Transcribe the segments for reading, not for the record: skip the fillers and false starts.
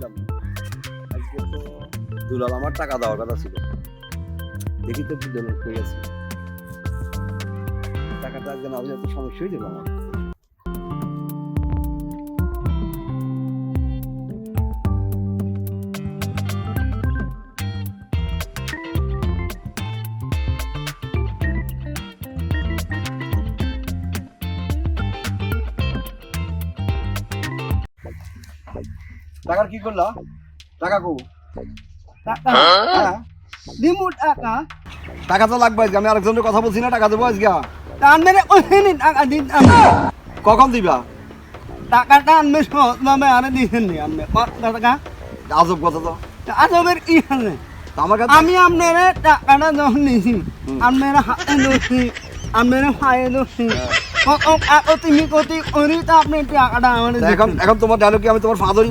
বুঝলাম না। আজকে তো দুলাল আমার টাকা দেওয়ার কথা ছিল, দেখি তো বুঝলাম কই আছে টাকাটা। আজকে না হলে তো সমস্যা হয়ে যাবে আমার। টাকার কি করলা? টাকা কো? হ্যাঁ দিমু টাকা টাকা তো লাগবে আজকে, আমি আরেকজনের কথা বলছি না, টাকা দেবো আজকে। আনবে ওখানে টাকা দিন কখন দিবা? টাকাটা আনবে সহজ ভাবে আরে দিছেন নি আনবে কত টাকা আজব কথা তো। আজবের কি আছে আমার কাছে আমি আপনার টাকাটা যখন নিছি আপনার হাতে দোষি আপনার পায়ে দোষি কত তুমি কতি করি তো আপনি টাকাটা আমার এখন এখন তোমার ডায়লগ কি আমি তোমার ফাদার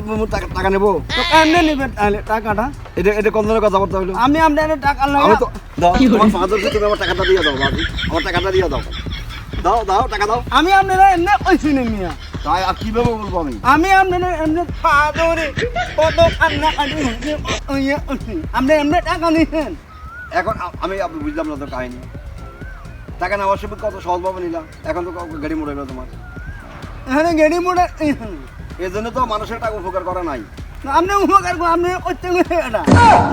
টাকা নেবো? তো কেমনে নেবেন তাহলে টাকাটা? এটা এটা কোন ধরনের কথাবার্তা হলো? আমি আপনার টাকা আমি লাগা তো দাও, তোমার ফাদারকে তুমি আমার টাকাটা দিয়ে দাও বাবু, আমার টাকাটা দিয়ে দাও। দাও দাও টাকা দাও। আমি আপনার এমনি কইছি না মিয়া, তাই আর কিভাবে বলবো আমি? আমি আপনার এমনি ফাদরে কত কান্না কাটি আপনি এমনি টাকা নিছেন। এখন আমি বুঝলাম না তো কাহিনী। টাকা নেওয়ার সময় কত সহজভাবে নিলাম, এখন তো গাড়ি মোড়ে গেলো তোমার। এখানে গেড়ি মোড়ে এই জন্য তো মানুষের টাকা উপকার করা নাই। আপনি উপকার আপনি করতে গেলে এটা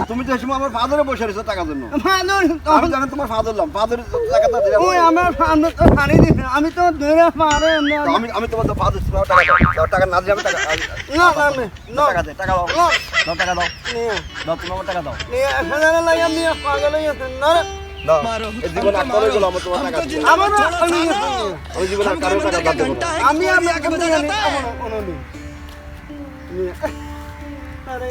তুমি তো সময় আমার ফাদারে বসে রয়েছো টাকার জন্য। ফাদর আমি জানি তোমার ফাদারলাম, ফাদার টাকাটা দিলাম। ওই আমার ফাদর তো পানি দিছে আমি তো ধরে পারে তো আমি তোমার তো ফাদার টাকা দাও, টাকা না দিয়ে আমি টাকা না না না টাকা দে, টাকা দাও, দাও টাকা দাও, দাও তুমি আমার টাকা দাও, নিয়ে এখানে লাগে আমি পাগল হয়ে গেছেন না দাও। এই জীবন আর করে গেলো আমার তোমার টাকা দিয়ে। আমার আমি জীবন আর কারো টাকা বাদ দেবো না। আমি আপনাকে জানি কোনো দিন আরে